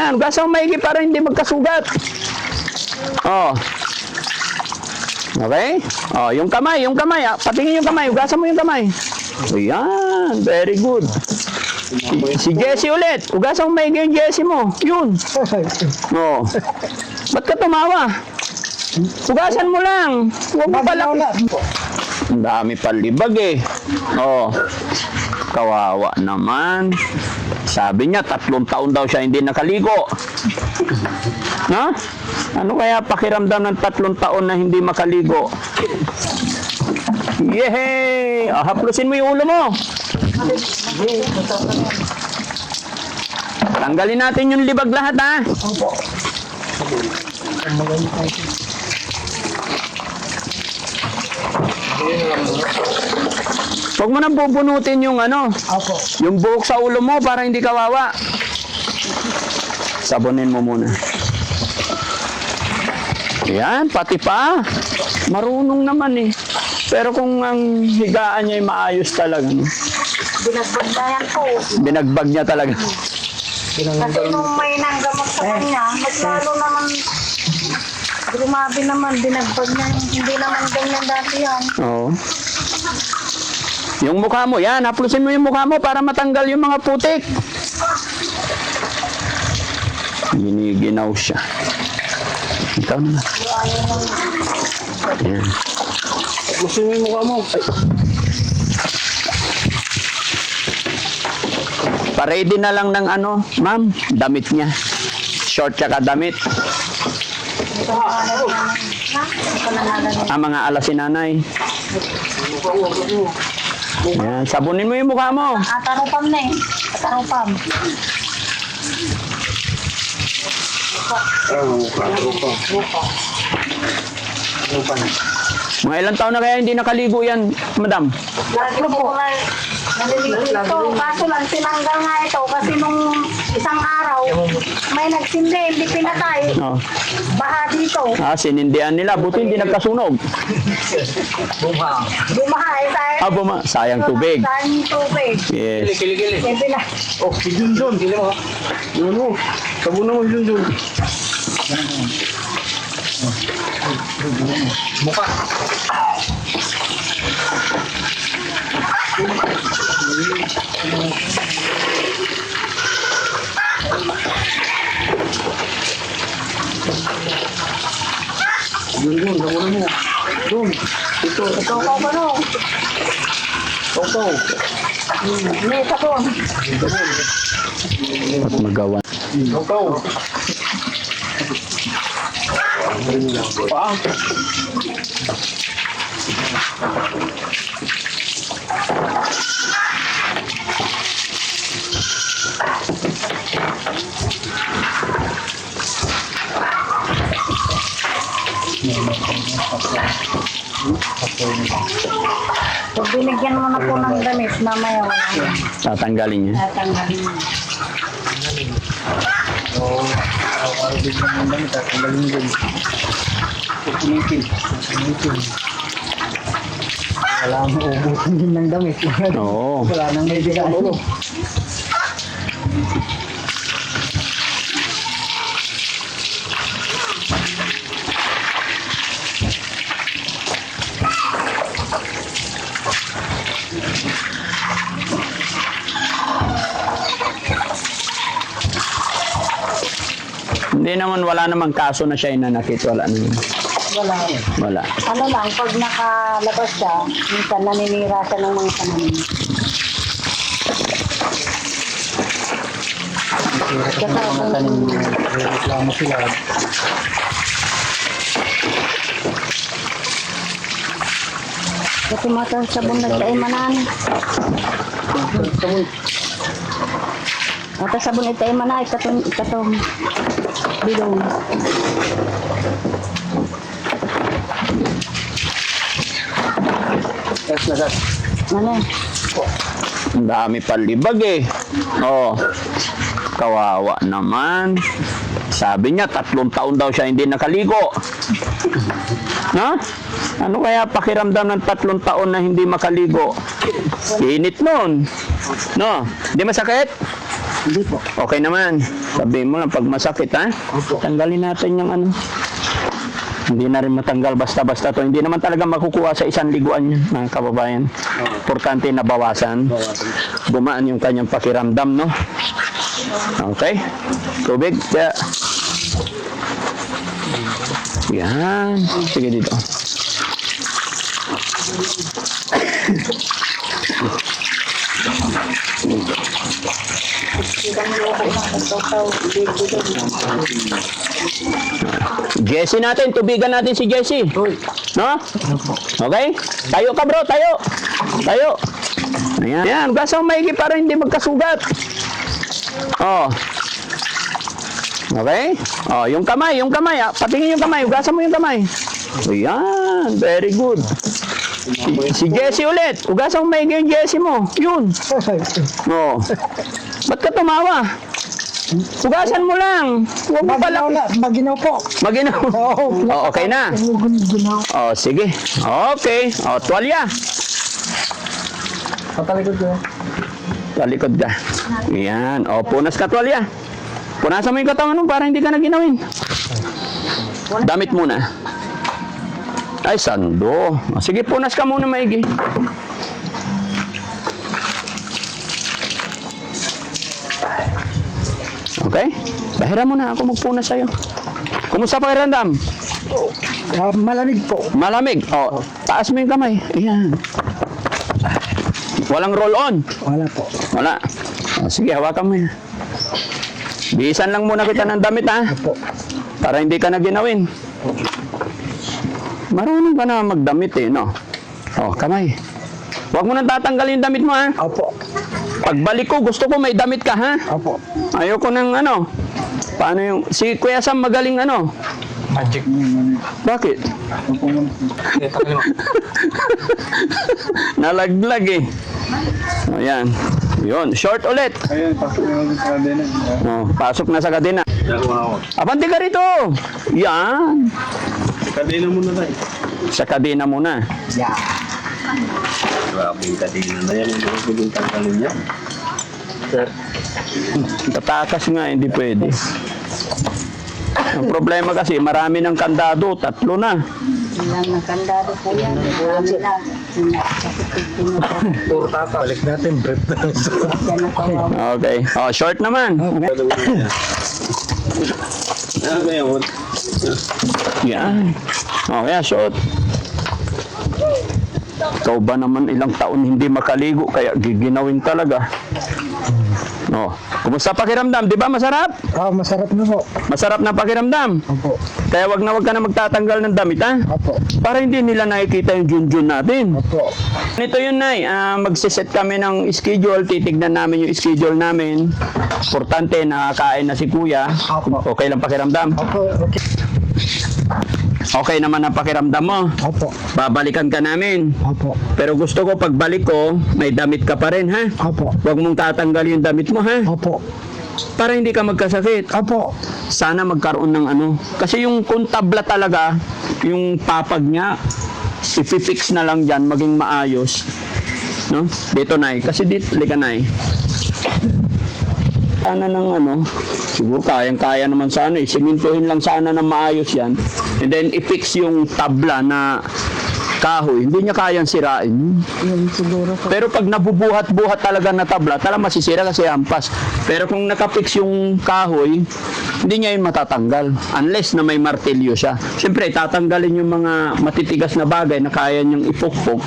Yan, hugasan mo maigi para hindi magkasugat. Oh. Okay? Oh, yung kamay. Patingin yung kamay. Hugasan mo yung kamay. Ayan, very good. Si Jessie ulit. Hugasan mo maigi yung Jessie mo. Yun. Oh. Ba't ka tumawa? Hugasan mo lang. Huwag mo pala. Ang dami palibag eh. Oh. Kawawa naman. Sabi niya, 3 taon daw siya hindi nakaligo. Ha? Ano kaya pakiramdam ng 3 taon na hindi makaligo? Yehey! Haplusin mo yung ulo mo. Tanggalin natin yung libag lahat, ha? Opo. Huwag mo nang bubunutin yung Opo. yung buhok sa ulo mo para hindi kawawa. Sabunin mo muna. Yan, pati pa. Marunong naman eh. Pero kung ang higaan niya ay maayos talaga. No? Binagbag na yan po. Binagbag niya talaga. Kasi nung may nanggamot sa kanya, mas lalo naman, grumabi naman, binagbag na yung hindi naman ganyan dati yan. Oo. Yung mukha mo, yan. Haplusin mo yung mukha mo para matanggal yung mga putik. Giniginaw siya. Ikaw na. Yan. Gusto mo yung mukha mo. Pa-ready na lang ng ma'am, damit niya. Short tsaka damit. Ang mga alas si nanay. Yan, sabunin mo yung mukha mo. Atarupam na eh. Atarupam. Mga ilang taon na kaya hindi nakaligo yan, madam? Lagi po na naliligo ito. Kaso lang, tinanggal nga ito kasi nung isang araw, may nagsindi, hindi pinatay. Oh. Baha dito. Sinindihan nila. Buti hindi nagkasunog. Bumaha eh tayo. Sayang tubig. Sayang tubig. Yes. Siyempre na. Oh, si Junjun. Dili mo. Yun mo. Sabunan mo, Junjun. Mukha. Junjun, sabunan mo. Dun. Ito. Ito ko ba no? Ito. Hindi, ito doon. At magawa. Ito. Pa. Pag binigyan mo na po ng damit, mamaya wala na. Tatanggalin niya. Tatanggalin mo. Para bigyan ng damit, tatanggalin din. Pupunitin. Wala mo ubusin din ng damit. Oo. Wala nang may bilang ulo. Hindi naman, wala namang kaso na siya inanakit. Wala naman. Wala. Wala. Ano lang, pag nakalabas siya, minsan naninira siya ng mga pananim. Kasi mga tanim, reklamo sila. Kasi mata sabon na sa imanan. Mata sabon ito imanan, ikatong bilong. Yes, na gas. Ano? Ang dami palibag eh. Oh. Kawawa naman. Sabi niya, 3 taon daw siya hindi nakaligo. Ha? Ano kaya pakiramdam ng 3 taon na hindi makaligo? Init nun. No? Di masakit? Hindi po. Okay naman. Sabihin mo lang pag masakit, ha? Opo. Tanggalin natin yung ano. Hindi na rin matanggal basta-basta to. Hindi naman talaga makukuha sa isang liguan yun, mga kababayan. Importante na bawasan. Gumaan yung kanyang pakiramdam, no? Okay. Tubig. Kaya. Yan. Sige dito. Jesse natin. Tubigan natin si Jesse. No? Okay? Tayo ka bro. Tayo. Tayo. Ayan. Ayan. Gasa maigi para hindi magkasugat. Oh. Okay? Oh, yung kamay, patingin yung kamay, ugasan mo yung kamay. Ayan, very good. Si Jesse ulit, ugasan mo maigi yung Jesse mo. Yun. Oh. Ba't ka tumawa? Ugasan mo lang. Huwag mo pala. Maginaw po. Maginaw. Oh, okay na. Oh, sige. Okay. Oh, tuwalya. Patalikod ko. Talikod ka. Ayan. O, punas ka tuwalya. Punasan mo yung katawan mo para hindi ka na ginawin. Damit muna. Ay, sando. O, sige, punas ka muna maigi. Okay? Bahira mo na. Ako magpunas sa'yo. Kumusta pakiramdam? Malamig po. Malamig. O, taas mo yung kamay. Ayan. Walang roll on. Wala po. Wala. O, sige, hawakan mo yan. Bihisan lang muna kita ng damit, ha? Opo. Para hindi ka na ginawin. Marunong ka na magdamit, eh, no? O, kamay. Huwag mo nang tatanggalin yung damit mo, ha? Opo. Pagbalik ko, gusto ko may damit ka, ha? Opo. Ayoko ng ano. Paano yung... Si Kuya Sam magaling ano? Magic. Bakit? Nalaglag, eh. O, yan. Yun, short ulit. Ayun, pasok na sa kadena. Oh, pasok na sa kadena. Abante ka rito. Yan. Kadena muna tayo. Sa kadena muna. Yeah. Grabe yung kadena na yan. Hindi ko pwedeng tanggalin yan. Sir. Tatakas nga, hindi pwede. Ang problema kasi, marami ng kandado. 3 na. Ilang nakandado po yan. Marami na. Puro tata. Balik natin. Brief na lang. Yan ang kawawa. Okay. Oh, short naman. Okay. Ano ba yun? Yan. Okay, short. Ikaw ba naman ilang taon hindi makaligo kaya giginawin talaga. Oh, kumusta pakiramdam? Di ba masarap? Masarap na po. Masarap na pakiramdam. Opo. Kaya wag na magtatanggal ng damit, ha? Opo. Para hindi nila nakikita yung junjun natin. Opo. Ito yun, Nay. Magsiset kami ng schedule. Titignan namin yung schedule namin. Importante, nakakain na si Kuya. Opo. Okay lang pakiramdam? Opo. Okay. Okay naman ang pakiramdam mo. Opo. Babalikan ka namin. Opo. Pero gusto ko pagbalik ko, may damit ka pa rin, ha? Opo. Huwag mong tatanggal yung damit mo, ha? Opo. Para hindi ka magkasakit. Opo. Sana magkaroon ng ano. Kasi yung kuntabla talaga, yung papag niya, ipifix na lang dyan, maging maayos. No? Dito, Nay. Kasi dito, lika, Nay. Sana ng ano, siguro kayang-kaya naman sana eh. Simintuhin lang sana ng maayos yan. And then, i-fix yung tabla na kahoy. Hindi niya kayang sirain. Yun siguro po. Pero pag nabubuhat-buhat talaga na tabla, talagang masisira kasi ampas. Pero kung nakapix yung kahoy, hindi niya yun matatanggal. Unless na may martilyo siya. Siyempre, tatanggalin yung mga matitigas na bagay na kaya niyang ipukpok.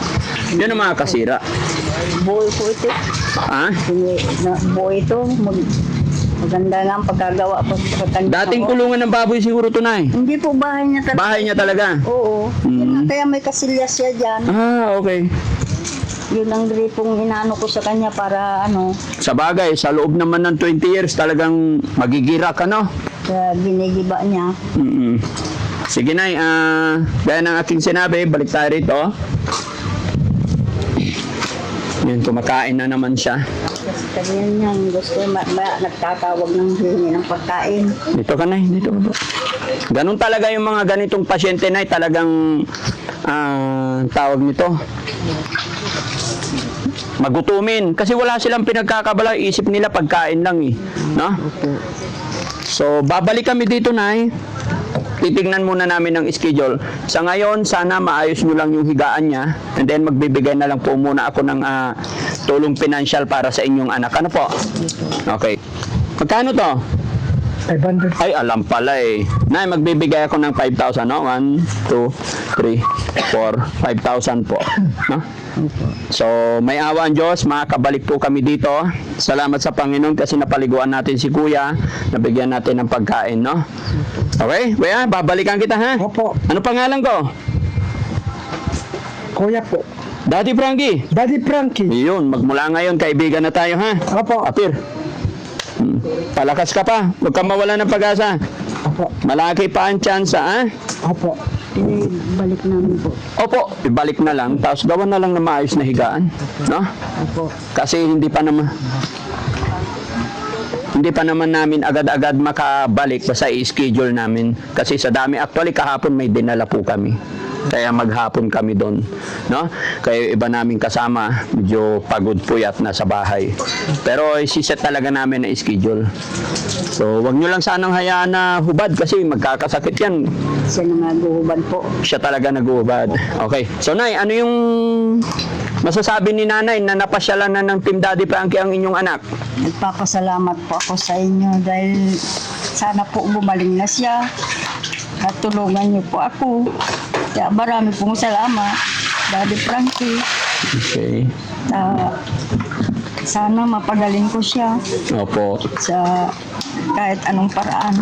Yun ang mga kasira. Buhay po ito. Ha? Buhay ito. Maganda nga ang pagkagawa po sa kanya. Dating kulungan ng baboy siguro to, Nay. Hindi po bahay niya talaga. Bahay niya talaga. Oo. Kaya may kasilyas siya dyan. Ah, okay. Yun ang gripong inaano ko sa kanya para ano, Sa bagay, sa loob naman ng 20 years, talagang magigira ka, no? sa ginigiba niya. Mm-mm. Sige, Nay. Gaya ng aking sinabi, balik tayo rito. Yan, kumakain na naman siya. Kasi kanya niya, gusto nagtatawag ng hingi ng pagkain. Dito ka, Nay. Dito ka, bro. Ganun talaga yung mga ganitong pasyente, Nay. Talagang tawag nito. magutumin. Kasi wala silang pinagkakabala, isip nila pagkain lang eh. No? So, babalik kami dito, Nay. Titignan muna namin ang schedule. Sa ngayon, sana maayos nyo lang yung higaan niya. And then, magbibigay na lang po muna ako ng tulong pinansyal para sa inyong anak. Ano po? Okay. Magkano to? 500. Ay, alam pala eh. Nay, magbibigay ako ng 5,000, no? 1, 2, 3, 4, 5,000 po. No? So, may awa ang Diyos, makakabalik po kami dito. Salamat sa Panginoon kasi napaliguan natin si Kuya, nabigyan natin ng pagkain, no? Okay, Kuya, babalikan kita, ha? Opo. Ano pangalan ko? Kuya po. Daddy Frankie. Daddy Frankie. Yun, magmula ngayon, kaibigan na tayo, ha? Opo. Apir. Palakas ka pa, huwag kang mawala ng pag-asa. Opo. Malaki pa ang tsansa, ha? Opo. Balik namin po. Opo, ibalik na lang, tapos gawan na lang na maayos na higaan, no? Opo. Kasi hindi pa naman namin agad-agad makabalik basta i-schedule namin. Kasi sa dami, actually kahapon may dinala po kami. Kaya maghapon kami doon, no? Kaya iba namin kasama, medyo pagod puyat na sa bahay. Pero isiset talaga namin na schedule. So, wag nyo lang sanang hayaan na hubad kasi magkakasakit yan. Siya na naguhubad po. Siya talaga nag-uubad. Okay. So, Nay, ano yung masasabi ni Nanay na napasyalan na ng Team Daddy Frankie ang inyong anak? Nagpapasalamat po ako sa inyo dahil sana po gumaling na siya at tulungan niyo po ako. Kaya marami pong salamat, Daddy Frankie. Okay. Sana mapagaling ko siya Opo. sa kahit anong paraan.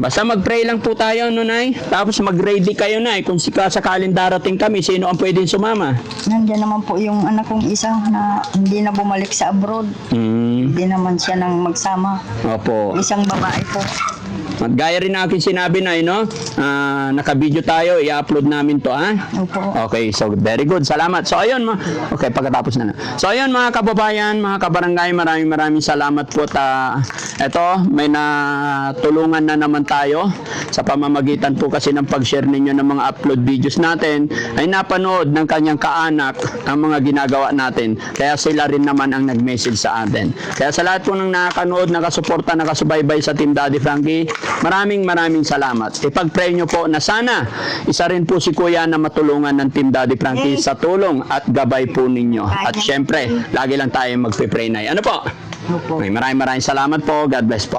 Basta mag-pray lang po tayo, no, Nay? Tapos mag-ready kayo, Nay. Kung sakaling darating kami, sino ang pwedeng sumama? Nandiyan naman po yung anak kong isa na hindi na bumalik sa abroad. Hindi naman siya nang magsama. Opo. Isang babae po. Gaya rin na akin sinabi, Nay, no? Naka-video tayo, i-upload namin to, ha? Opo. Okay, so very good. Salamat. So ayun, okay, pagkatapos na. So ayun, mga kababayan, mga kabarangay, maraming salamat po. Eto, may natulungan na naman tayo sa pamamagitan po kasi ng pag-share ninyo ng mga upload videos natin ay napanood ng kanyang kaanak ang mga ginagawa natin. Kaya sila rin naman ang nag-message sa atin. Kaya sa lahat po ng nakanood, nakasuporta, nakasubaybay sa Team Daddy Frankie, maraming salamat. Ipag-pray nyo po na sana isa rin po si Kuya na matulungan ng Team Daddy Frankie sa tulong at gabay po ninyo. At syempre, lagi lang tayo magpe-pray, Nay. Ano po? Opo. Okay, maraming salamat po. God bless po.